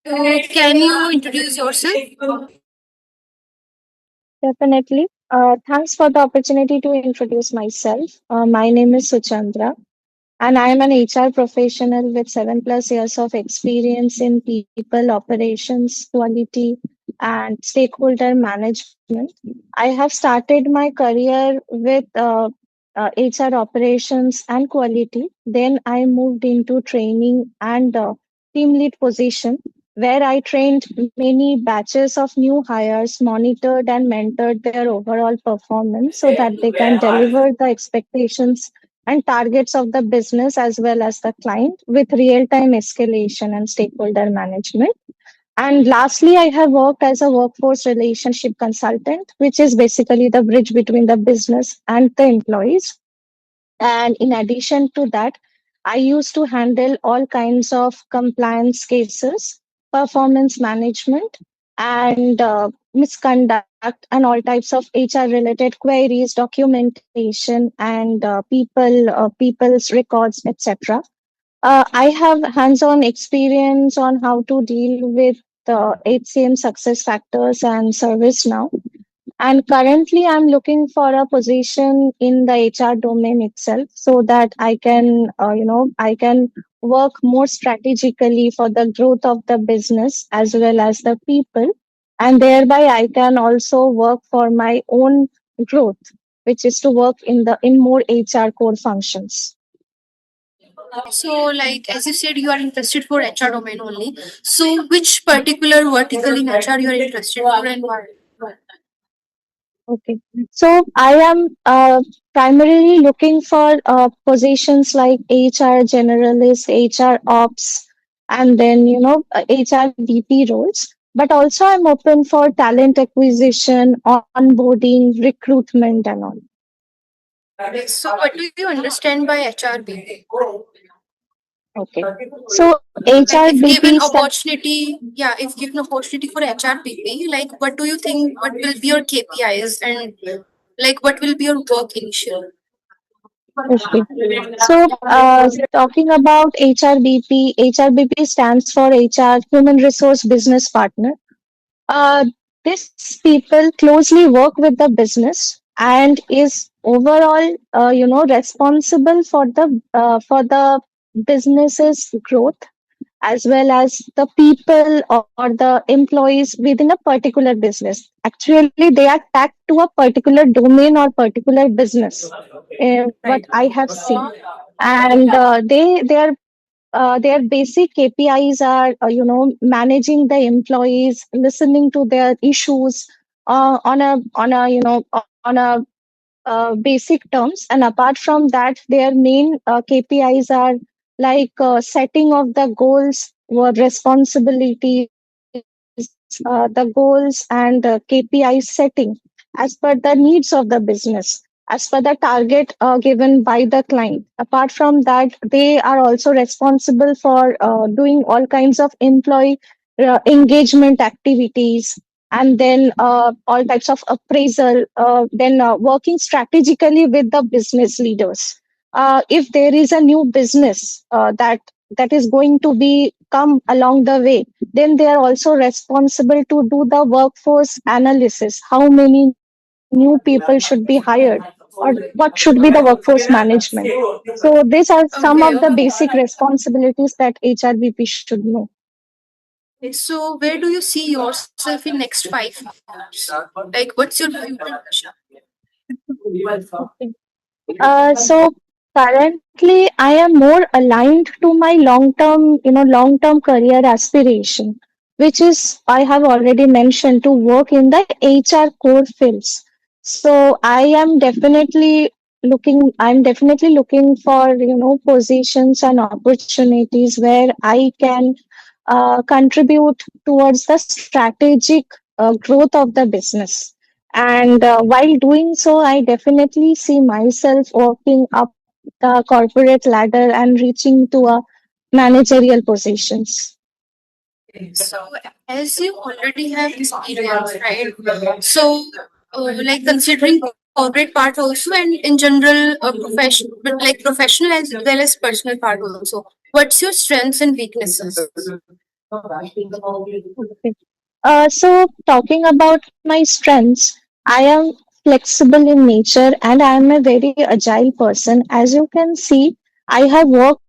Can you introduce yourself? Definitely. Thanks for the opportunity to introduce myself. My name is Suchandra, and I am an HR professional with 7+ years of experience in people operations, quality, and stakeholder management. I have started my career with HR operations and quality. Then I moved into training and team lead position, where I trained many batches of new hires, monitored and mentored their overall performance so that they can deliver the expectations and targets of the business as well as the client with real time escalation and stakeholder management. And lastly, I have worked as a workforce relationship consultant, which is basically the bridge between the business and the employees. And in addition to that, I used to handle all kinds of compliance cases, performance management, and misconduct, and all types of HR related queries, documentation, and people's records, etc. I have hands-on experience on how to deal with the HCM success factors and service now. And currently, I'm looking for a position in the HR domain itself so that I can work more strategically for the growth of the business as well as the people. And thereby, I can also work for my own growth, which is to work in more HR core functions. So, like as you said, you are interested for HR domain only. So, which particular vertical in HR you are interested for and why? Okay. So I am primarily looking for positions like HR generalist, HR ops, and then, HR VP roles. But also, I'm open for talent acquisition, onboarding, recruitment, and all. So, what do you understand by HRBP? Okay. So Like, if HRBP given stands. opportunity, yeah, if given opportunity for HRBP, like, what do you think? What will be your KPIs and like, what will be your work initial? Okay. So, talking about HRBP, HRBP stands for HR Human Resource Business Partner. Uh, these people closely work with the business and is overall, responsible for the business's growth as well as the people or the employees within a particular business. Actually, they are tagged to a particular domain or particular business. What Right. I have seen, and their basic KPIs are, managing the employees, listening to their issues on a basic terms. And apart from that, their main KPIs are like setting of the goals, what responsibilities, the goals and KPI setting as per the needs of the business, as per the target given by the client. Apart from that, they are also responsible for doing all kinds of employee engagement activities, and then all types of appraisal, then working strategically with the business leaders. If there is a new business that is going to be come along the way, then they are also responsible to do the workforce analysis. How many new people should be hired, or what should be the workforce management? So these are some Okay. of the basic responsibilities that HRBP should know. Okay, so, where do you see yourself in next 5 years? Like, what's your future? Okay. So currently, I am more aligned to my long-term career aspiration, which is I have already mentioned to work in the HR core fields. So I'm definitely looking for, positions and opportunities where I can contribute towards the strategic growth of the business. And while doing so, I definitely see myself walking up the corporate ladder and reaching to a managerial positions. So, as you already have experience, right? So, like considering corporate part also, and in general, profession, but like professional as well as personal part also. What's your strengths and weaknesses? Okay. So talking about my strengths, I am flexible in nature and I am a very agile person. As you can see, I have worked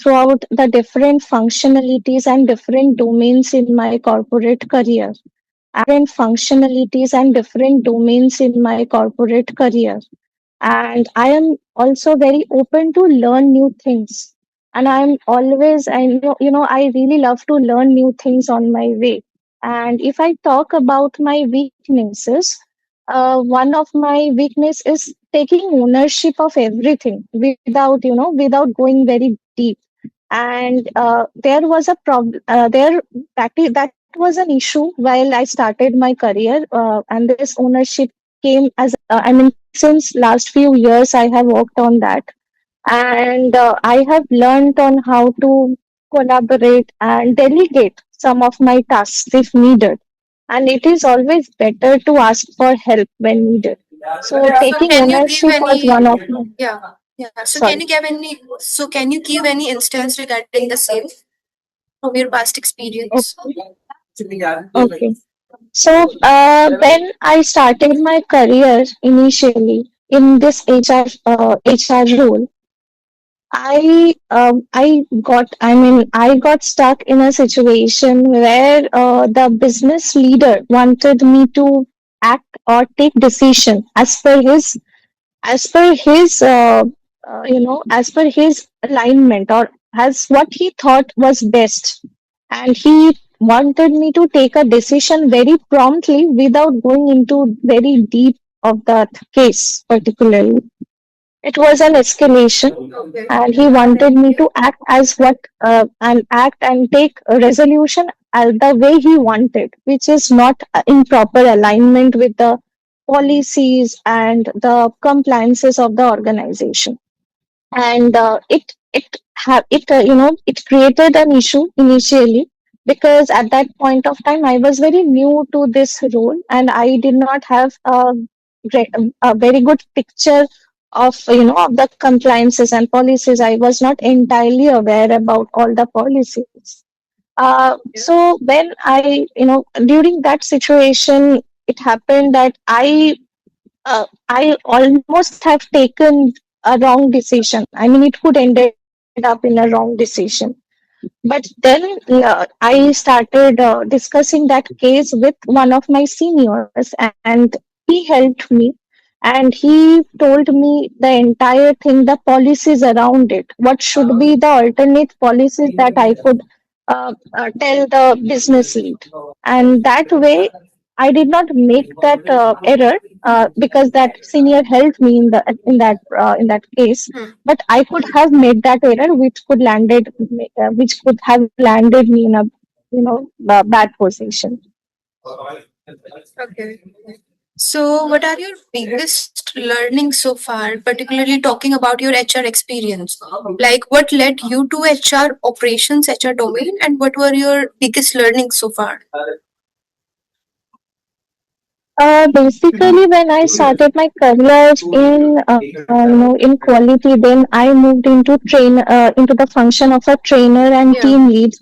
throughout the different functionalities and different domains in my corporate career. Functionalities and different domains in my corporate career, and I am also very open to learn new things, and I'm always, I really love to learn new things on my way. And if I talk about my weaknesses, one of my weakness is taking ownership of everything without going very deep. And there was a problem there that was an issue while I started my career, and this ownership came as since last few years I have worked on that, and I have learned on how to collaborate and delegate some of my tasks if needed, and it is always better to ask for help when needed. So So taking can you give ownership was any, one of my. yeah, yeah. So can Sorry. you give any, so can you give any instance regarding the same from your past experience? Okay. So, when I started my career initially in this HR role, I got stuck in a situation where the business leader wanted me to act or take decision as per his alignment, or as what he thought was best, and he wanted me to take a decision very promptly without going into very deep of that case particularly. It was an escalation, Okay. and he wanted me to act as what and act and take a resolution the way he wanted, which is not in proper alignment with the policies and the compliances of the organization. And it created an issue initially, because at that point of time I was very new to this role and I did not have a very good picture of of the compliances and policies. I was not entirely aware about all the policies. So when during that situation, it happened that I almost have taken a wrong decision. I mean, it could ended up in a wrong decision. But then I started discussing that case with one of my seniors, and he helped me. And he told me the entire thing, the policies around it, what should be the alternate policies that I could tell the business lead. And that way, I did not make that error, because that senior helped me in that case. Hmm. But I could have made that error, which could have landed me in a bad position. Okay. So, what are your biggest learnings so far, particularly talking about your HR experience? Like, what led you to HR operations, HR domain, and what were your biggest learnings so far? Basically, when I started my career in quality, then I moved into the function of a trainer and Yeah. team lead.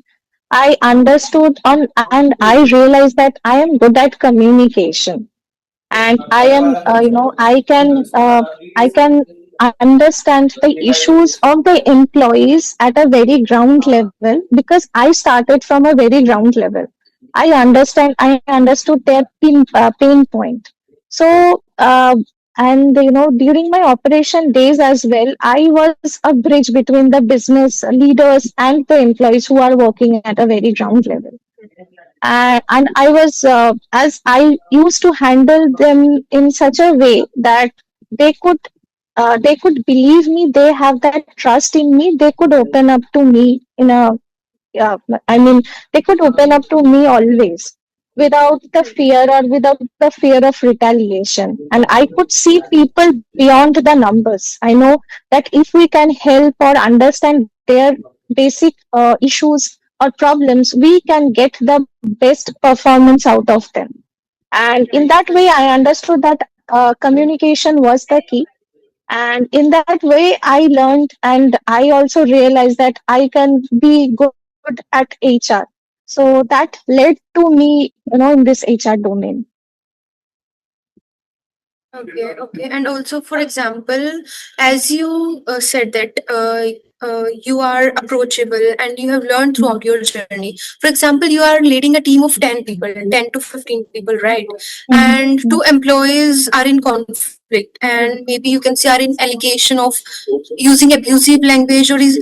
I understood on and I realized that I am good at communication, and I can understand the issues of the employees at a very ground level, because I started from a very ground level. I understood their pain point. So and during my operation days as well, I was a bridge between the business leaders and the employees who are working at a very ground level. And I was as I used to handle them in such a way that they could they could believe me, they have that trust in me, they could open up to me in a I mean, they could open up to me always without the fear, or without the fear of retaliation. And I could see people beyond the numbers. I know that if we can help or understand their basic issues or problems, we can get the best performance out of them. And in that way, I understood that communication was the key. And in that way, I learned, and I also realized that I can be good at HR. So that led to me, in this HR domain. Okay, okay. And also, for example, as you said that you are approachable and you have learned throughout your journey. For example, you are leading a team of 10 people, 10 to 15 people, right? And two employees are in conflict, and maybe you can say are in allegation of using abusive language, or is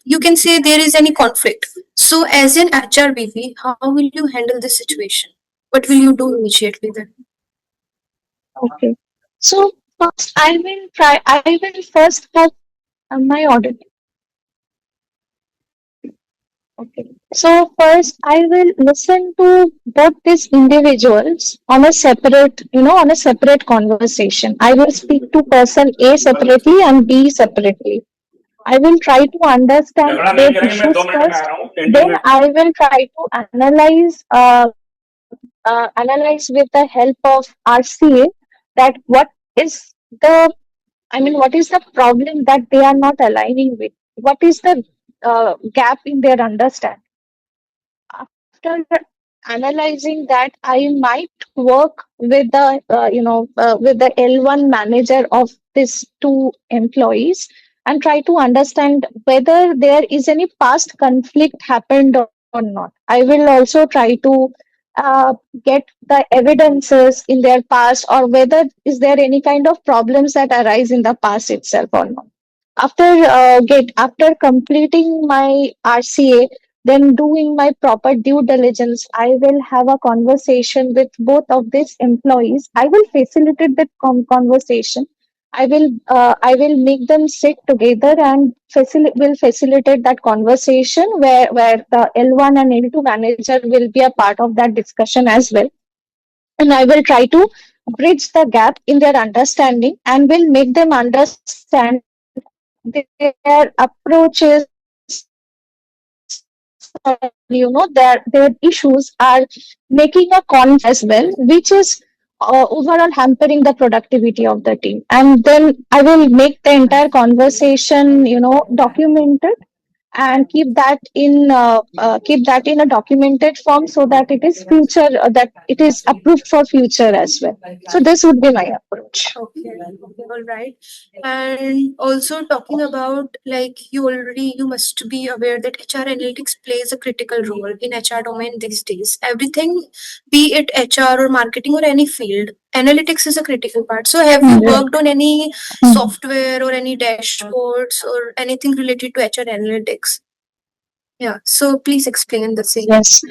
you can say there is any conflict. So, as an HRBP, how will you handle this situation? What will you do immediately then? Okay. So first, I will try. I will first have my audit. Okay. So first, I will listen to both these individuals on a separate conversation. I will speak to person A separately and B separately. I will try to understand their issues first. Then I will try to analyze with the help of RCA that is the what is the problem that they are not aligning with? What is the gap in their understanding? After analyzing that, I might work with the L1 manager of these two employees and try to understand whether there is any past conflict happened or not. I will also try to uh, get the evidences in their past, or whether is there any kind of problems that arise in the past itself or not. After completing my RCA, then doing my proper due diligence, I will have a conversation with both of these employees. I will facilitate that conversation. I will make them sit together and will facilitate that conversation where the L1 and L2 manager will be a part of that discussion as well. And I will try to bridge the gap in their understanding and will make them understand their approaches, their issues are making a conflict as well, which is overall hampering the productivity of the team. And then I will make the entire conversation, documented, and keep that in a documented form, so that it is future that it is approved for future as well. So this would be my approach. Okay, okay, all right. And also talking about, like, you must be aware that HR analytics plays a critical role in HR domain these days. Everything, be it HR or marketing or any field, analytics is a critical part. So have you worked on any software or any dashboards or anything related to HR analytics? Yeah. So please explain the same. Yes.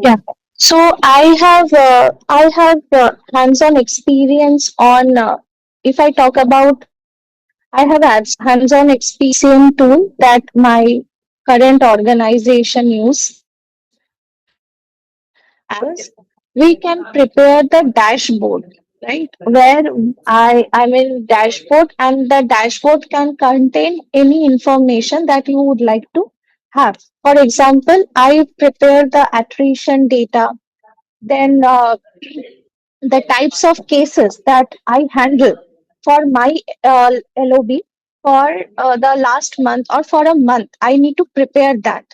Yeah. So I have hands-on experience on if I talk about I have hands-on experience tool that my current organization use as we can prepare the dashboard, right? Where I'm in dashboard, and the dashboard can contain any information that you would like to have. For example, I prepare the attrition data, then the types of cases that I handle for my LOB for the last month or for a month. I need to prepare that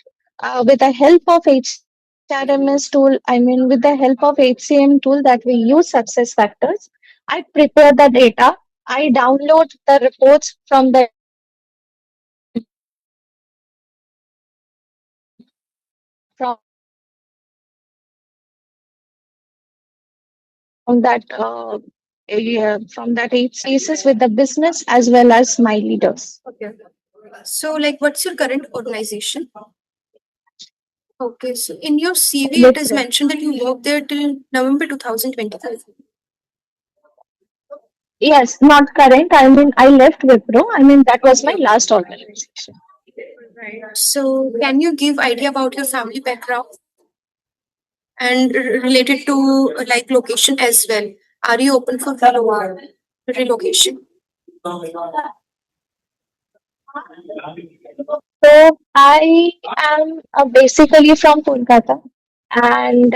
with the help of HRMS tool. With the help of HCM tool that we use, Success Factors. I prepare the data. I download the reports from the from that from that eight cases with the business as well as my leaders. Okay. So, like, what's your current organization? Okay, so in your CV, it is Wipro. mentioned that you worked there till November 2025. Yes, not current. I left Wipro. That was my last organization. Right. So, can you give idea about your family background and related to like location as well? Are you open for relocation? So I am basically from Kolkata, and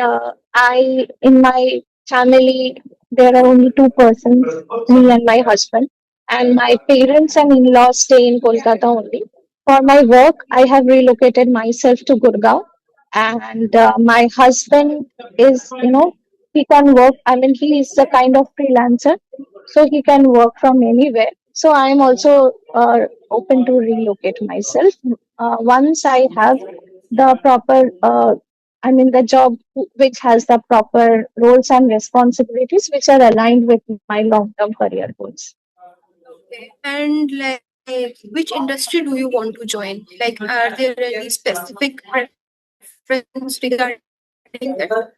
I in my family there are only two persons, me and my husband, and my parents and in-laws stay in Kolkata only. for my work, I have relocated myself to Gurgaon, and my husband is, he can work. I mean, he is a kind of freelancer, so he can work from anywhere. So I am also open to relocate myself once I have the proper. I mean, the job which has the proper roles and responsibilities which are aligned with my long-term career goals. Okay. And like, which industry do you want to join? Like, are there any specific preference regarding that?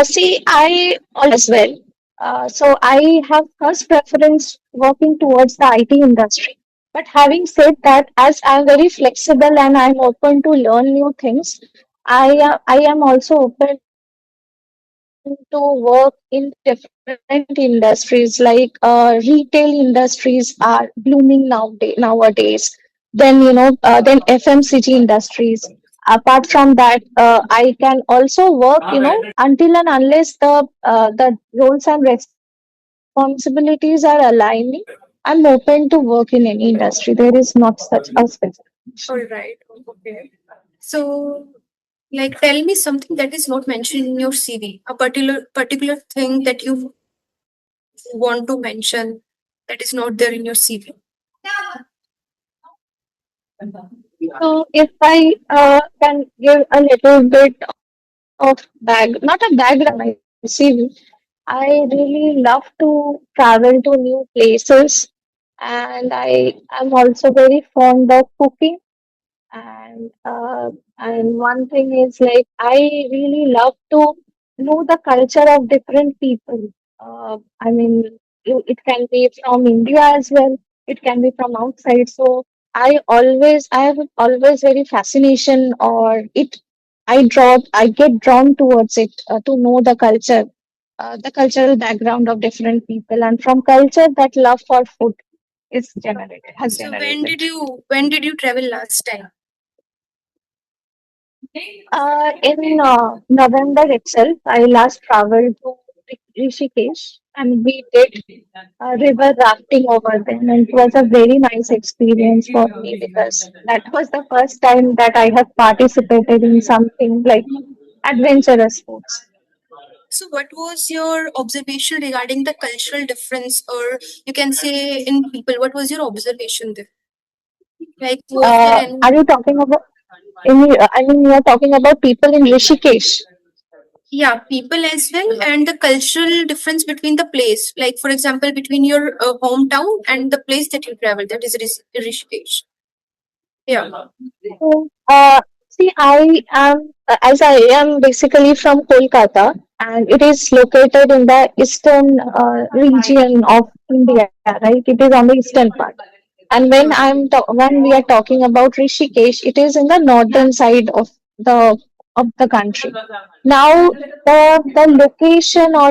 See, I always well. So I have first preference working towards the IT industry. But having said that, as I'm very flexible and I'm open to learn new things, I am also open to work in different industries. Like retail industries are blooming nowadays. Then then FMCG industries. Apart from that, I can also work, until and unless the roles and responsibilities are aligning. I'm open to work in any industry. There is not such a All specification. right. Okay. So, like, tell me something that is not mentioned in your CV. A particular thing that you want to mention that is not there in your CV. So if I can give a little bit of not a background, I see. I really love to travel to new places, and I am also very fond of cooking. And one thing is like I really love to know the culture of different people. I mean, it can be from India as well. It can be from outside. So I have always very fascination, or it. I get drawn towards it to know the cultural background of different people, and from culture, that love for food has So when generated. did you travel last time? In November itself, I last traveled to Rishikesh, and we did river rafting over there. And it was a very nice experience for me because that was the first time that I have participated in something like adventurous sports. So what was your observation regarding the cultural difference, or you can say in people? What was your observation there? Like, was there any? Are you talking about I mean, you're talking about people in Rishikesh. Yeah, people as well, and the cultural difference between the place. Like, for example, between your hometown and the place that you travel, that is Rishikesh. Yeah. So, see, as I am basically from Kolkata, and it is located in the eastern region of India, right? It is on the eastern part. And when we are talking about Rishikesh, it is in the northern side of the country. Now, the location, or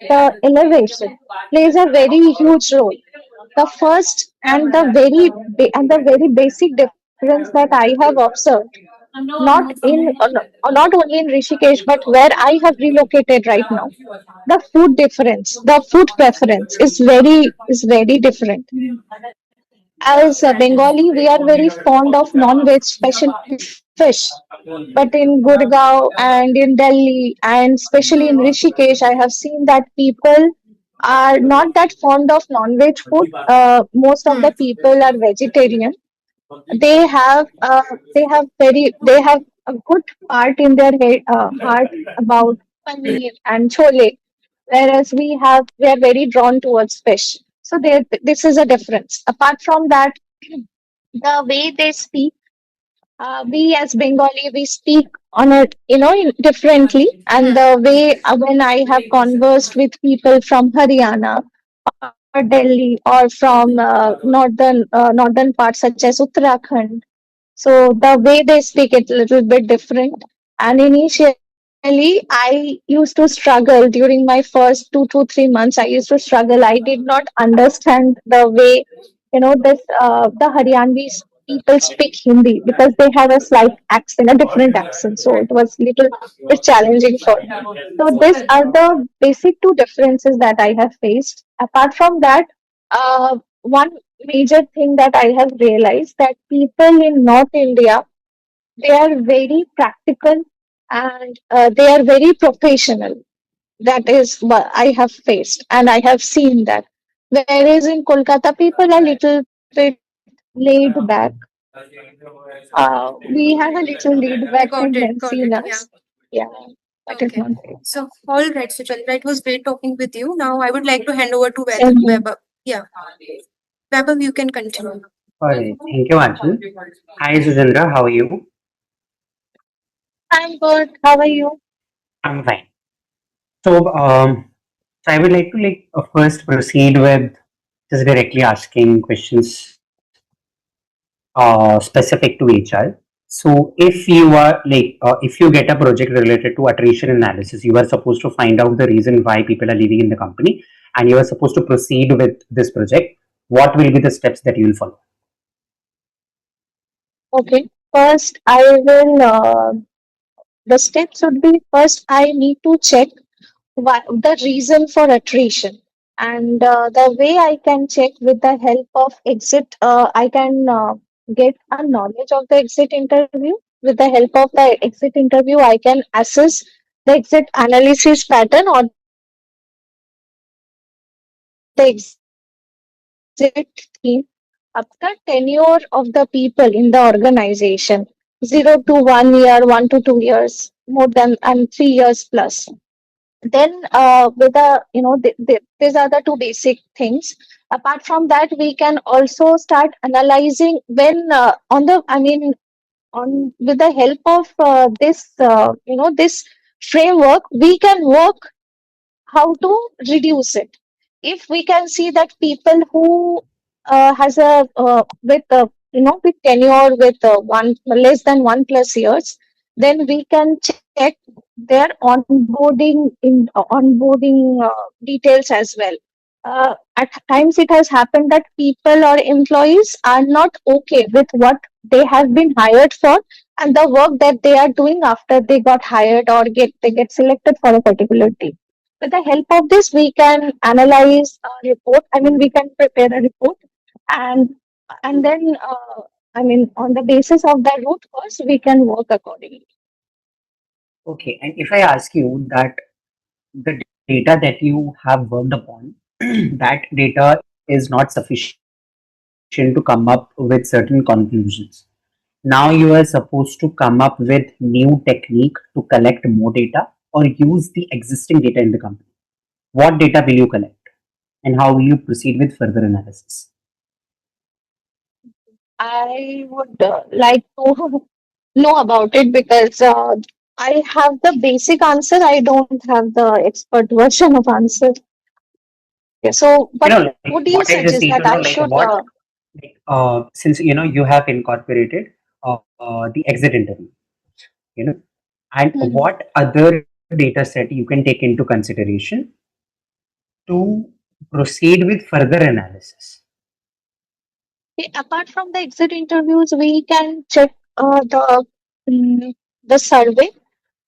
the elevation plays a very huge role. The first and the very basic difference that I have observed, not only in Rishikesh, but where I have relocated right now, the food difference, the food preference is very different. As a Bengali, we are very fond of non-veg, especially fish. But in Gurgaon and in Delhi, and especially in Rishikesh, I have seen that people are not that fond of non-veg food. Most of the people are vegetarian. They have a good part in their heart about paneer and chole, whereas we are very drawn towards fish. So this is a difference. Apart from that, the way they speak, we as Bengali, we speak on it, differently. And the way when I have conversed with people from Haryana or Delhi or from northern parts such as Uttarakhand, so the way they speak it a little bit different. And initially, I used to struggle during my first 2 to 3 months. I used to struggle. I did not understand the way, this the Haryanvis people speak Hindi because they have a slight accent, a different accent. So it was little bit challenging for me. So these are the basic two differences that I have faced. Apart from that, one major thing that I have realized that people in North India, they are very practical and they are very professional. That is what I have faced and I have seen that. Whereas in Kolkata, people are little bit laid back. We have a little laid back tendency in Got it. us. Yeah. Yeah, that is one thing. So, all right, so Chandra, it was great talking with you. Now, I would like to hand over to Same here. Vaibhav. Yeah, Vaibhav, you can continue. Alright, thank you, Anshul. Hi, Sujendra, how are you? I'm good. How are you? I'm fine. So, I would like to first proceed with just directly asking questions specific to HR. So, if you are if you get a project related to attrition analysis, you are supposed to find out the reason why people are leaving in the company, and you are supposed to proceed with this project. What will be the steps that you will follow? Okay. First, I will. The steps would be first. I need to check the reason for attrition, and the way I can check with the help of exit. I can get a knowledge of the exit interview. With the help of the exit interview, I can assess the exit analysis pattern or the exit theme up the tenure of the people in the organization 0 to 1 year, 1 to 2 years, more than and 3 years plus. Then, with the these are the two basic things. Apart from that, we can also start analyzing when on the I mean on with the help of this framework, we can work how to reduce it. If we can see that people who has a with with tenure with one less than 1 plus years, then we can check their onboarding details as well. At times, it has happened that people or employees are not okay with what they have been hired for and the work that they are doing after they got hired or they get selected for a particular team. With the help of this, we can analyze a report. I mean, we can prepare a report, and then on the basis of the root cause, we can work accordingly. Okay, and if I ask you that the data that you have worked upon, that data is not sufficient to come up with certain conclusions. Now you are supposed to come up with new technique to collect more data or use the existing data in the company. What data will you collect and how will you proceed with further analysis? I would like to know about it because I have the basic answer. I don't have the expert version of answer. So, but what do you What I just suggest need to that know, I should? since you have incorporated the exit interview, you know, and Mhm. what other data set you can take into consideration to proceed with further analysis. Apart from the exit interviews, we can check mm, the survey,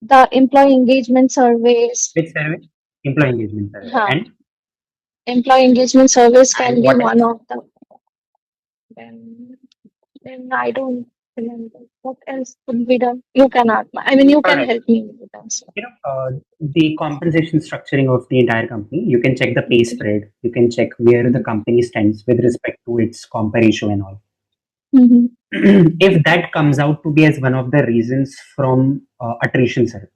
the employee engagement surveys. Which survey? Employee engagement survey. Huh. Employee engagement surveys And can be what one else? of the. Then, then I don't remember what else could be done. You can ask. I mean, you All can right. help me with the answer. The compensation structuring of the entire company. You can check the pay spread. You can check where the company stands with respect to its comp ratio and all. Mm-hmm. If that comes out to be as one of the reasons from attrition survey,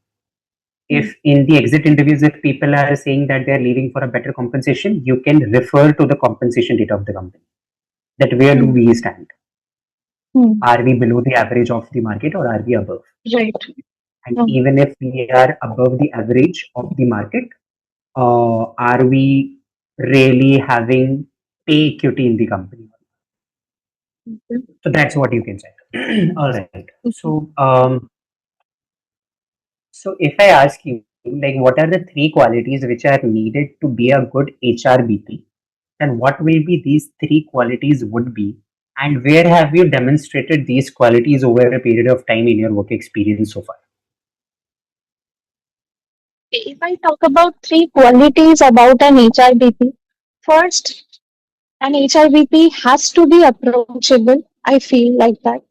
if in the exit interviews, if people are saying that they're leaving for a better compensation, you can refer to the compensation data of the company. That where do we stand? Mm-hmm. Are we below the average of the market or are we above? Right. And even if we are above the average of the market, are we really having pay equity in the company? So that's what you can check. All right. So, if I ask you, like, what are the three qualities which are needed to be a good HRBP, and what will be these three qualities would be, And where have you demonstrated these qualities over a period of time in your work experience so far? If I talk about three qualities about an HRBP, first, an HRBP has to be approachable. I feel like that.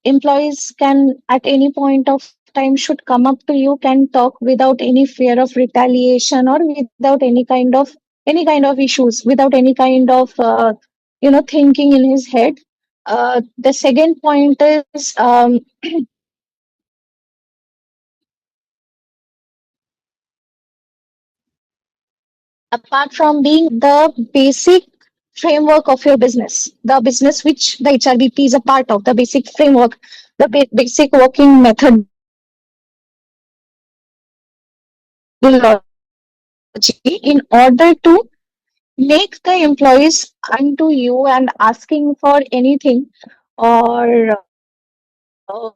Employees can, at any point of time, should come up to you, can talk without any fear of retaliation or without any kind of issues, without any kind of thinking in his head. The second point is apart from being the basic framework of your business, the business which the HRBP is a part of, the basic framework, the basic working methodology, in order to make the employees come to you and asking for anything or uh,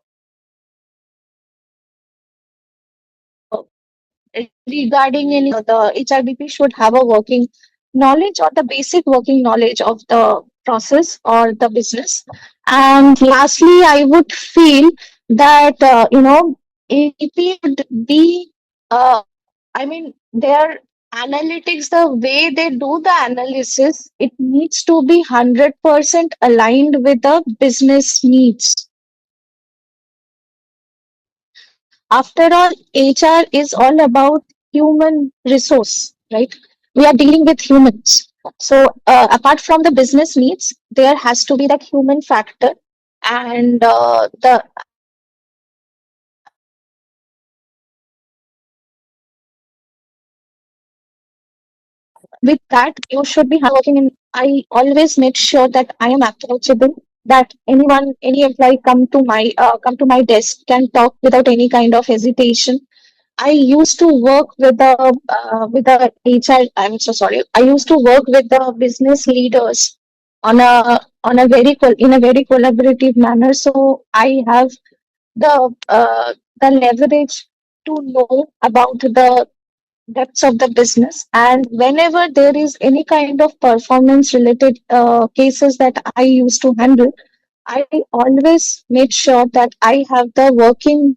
regarding any the HRBP should have a working knowledge or the basic working knowledge of the process or the business. And lastly, I would feel that AP would be I mean their analytics, the way they do the analysis, it needs to be 100% aligned with the business needs. After all, HR is all about human resource, right? We are dealing with humans. So, apart from the business needs, there has to be that human factor, and the with that you should be hardworking. And I always make sure that I am approachable. That anyone, any employee come to my desk can talk without any kind of hesitation. I used to work with the HR. I'm so sorry. I used to work with the business leaders in a very collaborative manner. So I have the leverage to know about the depths of the business. And whenever there is any kind of performance related cases that I used to handle, I always make sure that I have the working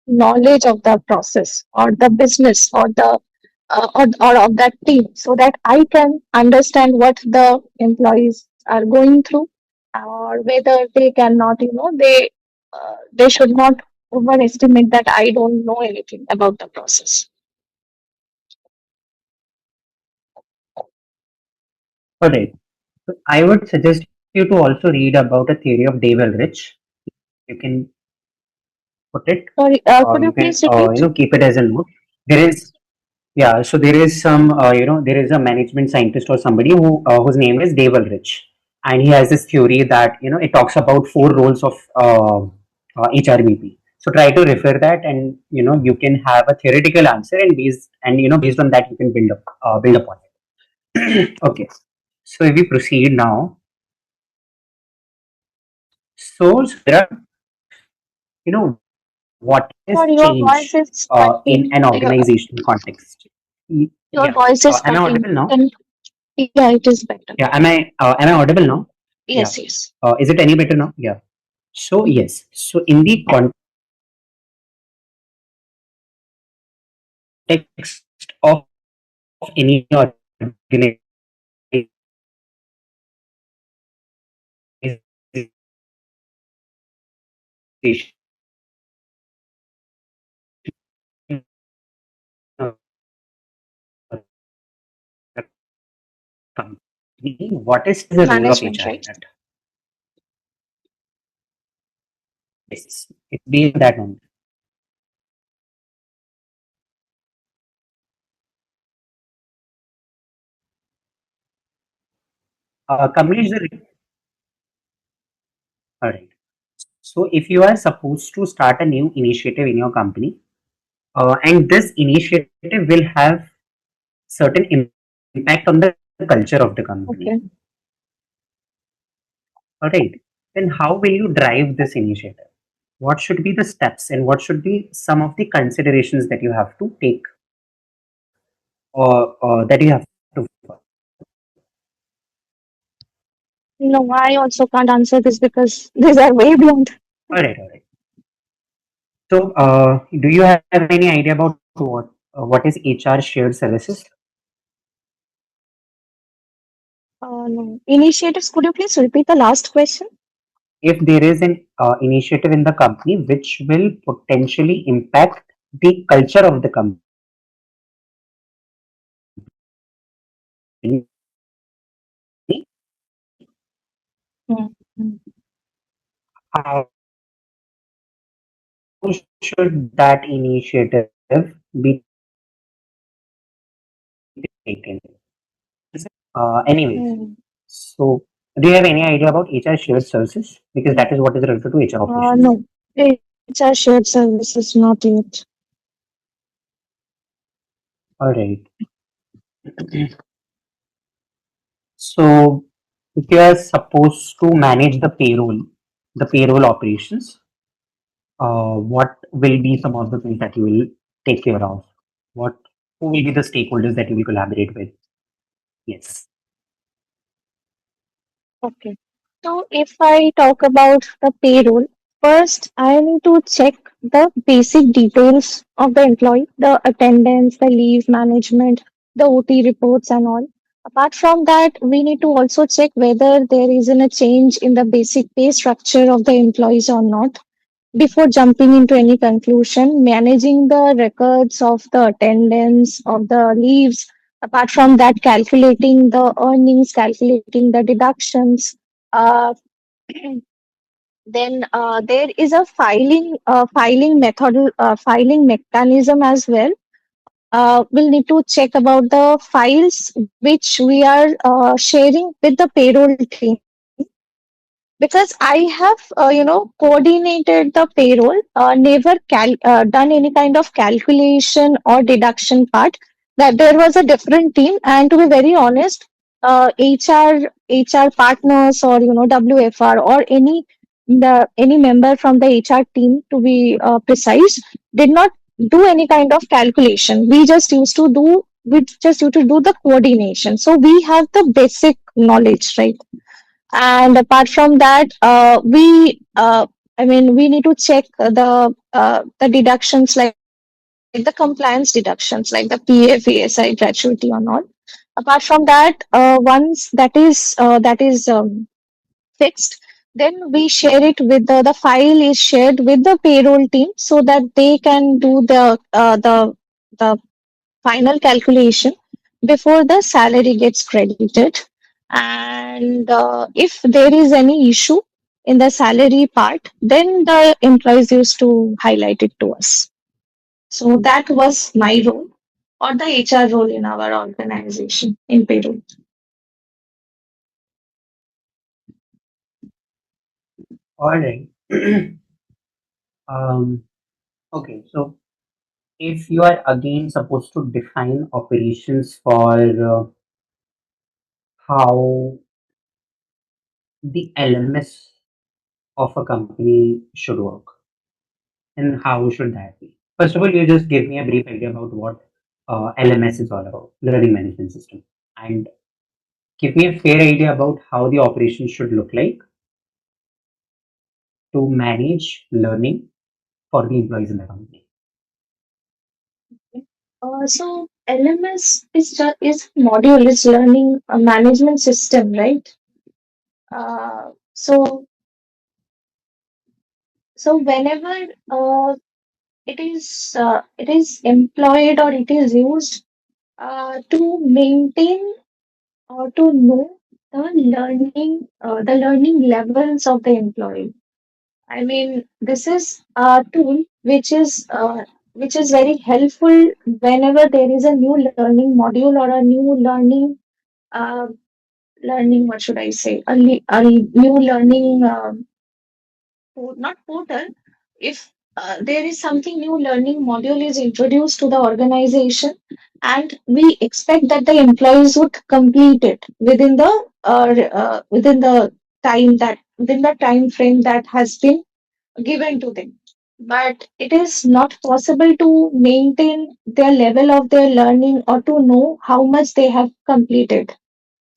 knowledge of the process or the business or of that team, so that I can understand what the employees are going through, or whether they cannot, they should not overestimate that I don't know anything about the process. All right. So I would suggest you to also read about a theory of Dave Ulrich. You can put it, Sorry, could you you can please repeat? keep it as a note. There is so there is some there is a management scientist or somebody whose name is Dave Ulrich, and he has this theory that it talks about four roles of HRBP. So try to refer that, and you can have a theoretical answer, and based on that you can build upon it. Okay. So if we proceed now, so there are what is Sorry, your voice change is in cutting. an organization context? Your Yeah. voice is Am I cutting. audible now? Yeah, it is better. Yeah. Am I audible now? Yeah. Yes, yes. Is it any better now? Yeah. So yes. So in the context of any organization, uh, company, what is the role of Management, HR right? in it? Yes. It's based on that only. Company is the all right. So if you are supposed to start a new initiative in your company, and this initiative will have certain impact on the culture of the company. Okay. All right. Then how will you drive this initiative? What should be the steps and what should be some of the considerations that you have to take or that you have to follow? No, I also can't answer this because these are way beyond. All right, all right. So, do you have any idea about what is HR shared services? No. Initiatives, could you please repeat the last question? If there is an initiative in the company which will potentially impact the culture of the company, Hmm. Hmm. how should that initiative be taken? Anyways, Hmm. so do you have any idea about HR shared services? Because that is what is related to HR operations. No. HR shared services, not yet. All right. So if you are supposed to manage the payroll operations, what will be some of the things that you will take care of? What who will be the stakeholders that you will collaborate with? Yes. Okay. So if I talk about the payroll, first I need to check the basic details of the employee, the attendance, the leave management, the OT reports and all. Apart from that, we need to also check whether there is a change in the basic pay structure of the employees or not. Before jumping into any conclusion, managing the records of the attendance, of the leaves, apart from that, calculating the earnings, calculating the deductions. Uh, then there is a filing mechanism as well. We'll need to check about the files which we are sharing with the payroll team, because I have, coordinated the payroll, never done any kind of calculation or deduction part. That there was a different team, and to be very honest, HR partners or WFR or any member from the HR team, to be precise, did not do any kind of calculation. We just used to do the coordination. So we have the basic knowledge, right? And apart from that, we need to check the deductions, like the compliance deductions, like the PF, ESI, gratuity, or not. Apart from that, once that is fixed, then we share it with the file is shared with the payroll team so that they can do the final calculation before the salary gets credited. And if there is any issue in the salary part, then the employees used to highlight it to us. So that was my role, or the HR role in our organization in payroll. All right. um, okay. So if you are again supposed to define operations for how the LMS of a company should work, and how should that be? First of all, you just give me a brief idea about what LMS is all about, learning management system, and give me a fair idea about how the operation should look like to manage learning for the employees in the company. So LMS is module, is learning management system, right? So whenever it is employed or it is used to maintain or to know the learning levels of the employee. I mean, this is a tool which is very helpful whenever there is a new learning module or a new uh, learning, what should I say, a new learning, not portal. If there is something new learning module is introduced to the organization, and we expect that the employees would complete it within the time frame that has been given to them. But it is not possible to maintain their level of their learning or to know how much they have completed.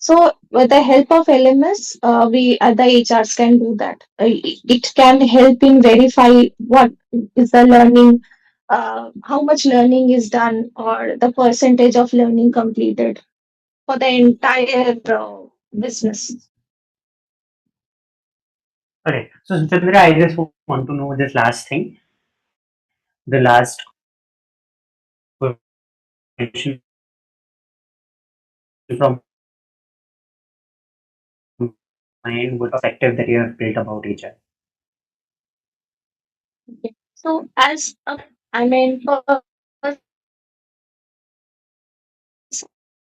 So with the help of LMS, we the HRs can do that. It can help in verify what is the learning, how much learning is done, or the percentage of learning completed for the entire business. Correct. So, Chandra, I just want to know this last thing. The last question from my end, what perspective that you have built about HR? Okay. So as I mean,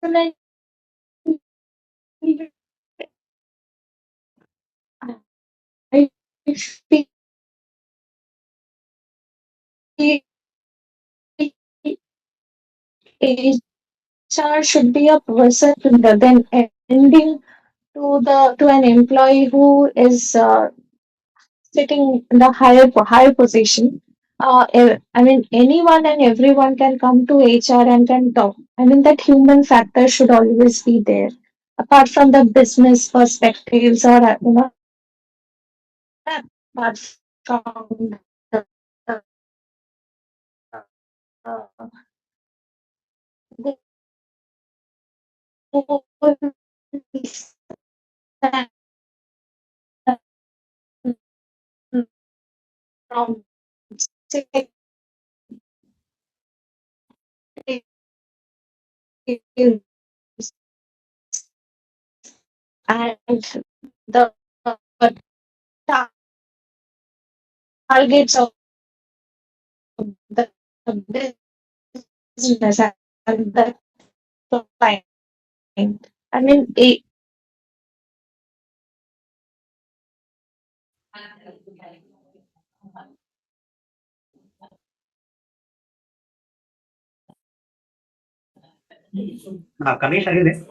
personally, I feel HR should be a person rather than ending to an employee who is sitting in the higher position. I mean, anyone and everyone can come to HR and can talk. I mean, that human factor should always be there, apart from the business perspectives or apart from the, the, uh, the whole from sales and the targets of the business and the client. I mean, Kamesh, are you there?